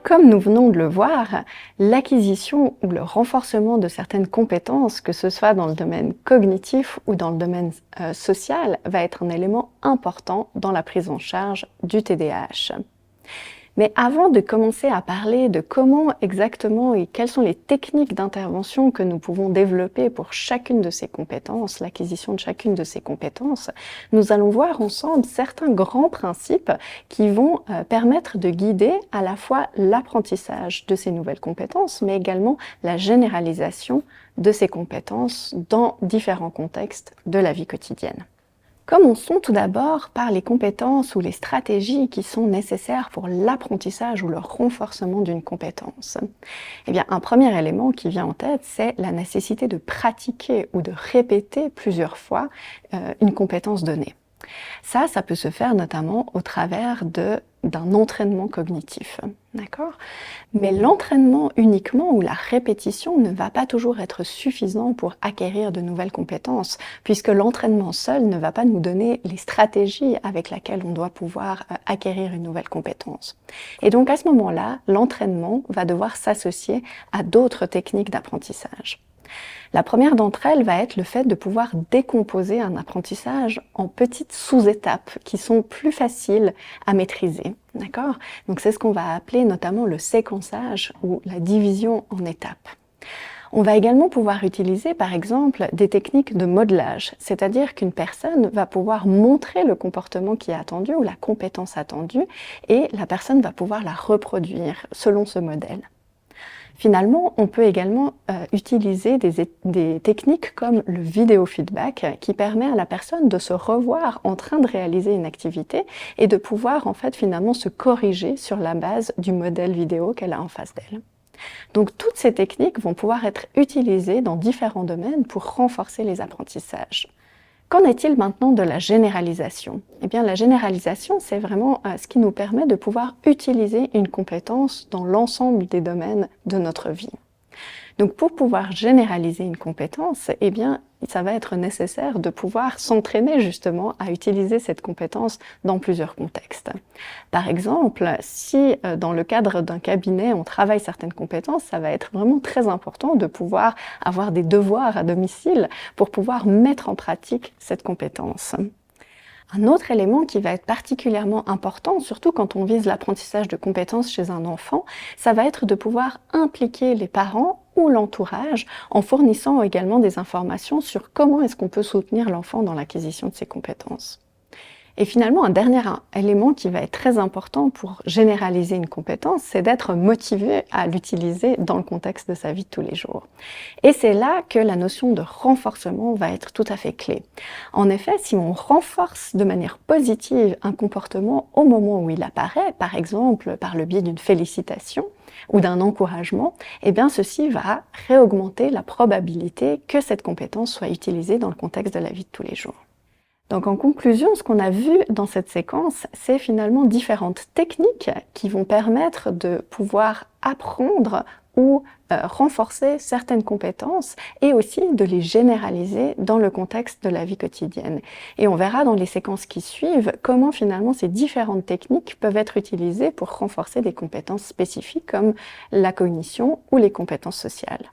Comme nous venons de le voir, l'acquisition ou le renforcement de certaines compétences, que ce soit dans le domaine cognitif ou dans le domaine social, va être un élément important dans la prise en charge du TDAH. Mais avant de commencer à parler de comment exactement et quelles sont les techniques d'intervention que nous pouvons développer pour chacune de ces compétences, l'acquisition de chacune de ces compétences, nous allons voir ensemble certains grands principes qui vont permettre de guider à la fois l'apprentissage de ces nouvelles compétences, mais également la généralisation de ces compétences dans différents contextes de la vie quotidienne. Commençons tout d'abord par les compétences ou les stratégies qui sont nécessaires pour l'apprentissage ou le renforcement d'une compétence. Eh bien, un premier élément qui vient en tête, c'est la nécessité de pratiquer ou de répéter plusieurs fois une compétence donnée. Ça peut se faire notamment au travers d'un entraînement cognitif, d'accord ? Mais l'entraînement uniquement ou la répétition ne va pas toujours être suffisant pour acquérir de nouvelles compétences, puisque l'entraînement seul ne va pas nous donner les stratégies avec lesquelles on doit pouvoir acquérir une nouvelle compétence. Et donc à ce moment-là, l'entraînement va devoir s'associer à d'autres techniques d'apprentissage. La première d'entre elles va être le fait de pouvoir décomposer un apprentissage en petites sous-étapes qui sont plus faciles à maîtriser. D'accord ? Donc c'est ce qu'on va appeler notamment le séquençage ou la division en étapes. On va également pouvoir utiliser par exemple des techniques de modelage, c'est-à-dire qu'une personne va pouvoir montrer le comportement qui est attendu ou la compétence attendue et la personne va pouvoir la reproduire selon ce modèle. Finalement, on peut également utiliser des techniques comme le vidéo feedback qui permet à la personne de se revoir en train de réaliser une activité et de pouvoir en fait finalement se corriger sur la base du modèle vidéo qu'elle a en face d'elle. Donc toutes ces techniques vont pouvoir être utilisées dans différents domaines pour renforcer les apprentissages. Qu'en est-il maintenant de la généralisation ? Eh bien, la généralisation, c'est vraiment ce qui nous permet de pouvoir utiliser une compétence dans l'ensemble des domaines de notre vie. Donc, pour pouvoir généraliser une compétence, eh bien, ça va être nécessaire de pouvoir s'entraîner justement à utiliser cette compétence dans plusieurs contextes. Par exemple, si dans le cadre d'un cabinet, on travaille certaines compétences, ça va être vraiment très important de pouvoir avoir des devoirs à domicile pour pouvoir mettre en pratique cette compétence. Un autre élément qui va être particulièrement important, surtout quand on vise l'apprentissage de compétences chez un enfant, ça va être de pouvoir impliquer les parents ou l'entourage en fournissant également des informations sur comment est-ce qu'on peut soutenir l'enfant dans l'acquisition de ces compétences. Et finalement, un dernier élément qui va être très important pour généraliser une compétence, c'est d'être motivé à l'utiliser dans le contexte de sa vie de tous les jours. Et c'est là que la notion de renforcement va être tout à fait clé. En effet, si on renforce de manière positive un comportement au moment où il apparaît, par exemple par le biais d'une félicitation ou d'un encouragement, eh bien ceci va réaugmenter la probabilité que cette compétence soit utilisée dans le contexte de la vie de tous les jours. Donc en conclusion, ce qu'on a vu dans cette séquence, c'est finalement différentes techniques qui vont permettre de pouvoir apprendre ou renforcer certaines compétences et aussi de les généraliser dans le contexte de la vie quotidienne. Et on verra dans les séquences qui suivent comment finalement ces différentes techniques peuvent être utilisées pour renforcer des compétences spécifiques comme la cognition ou les compétences sociales.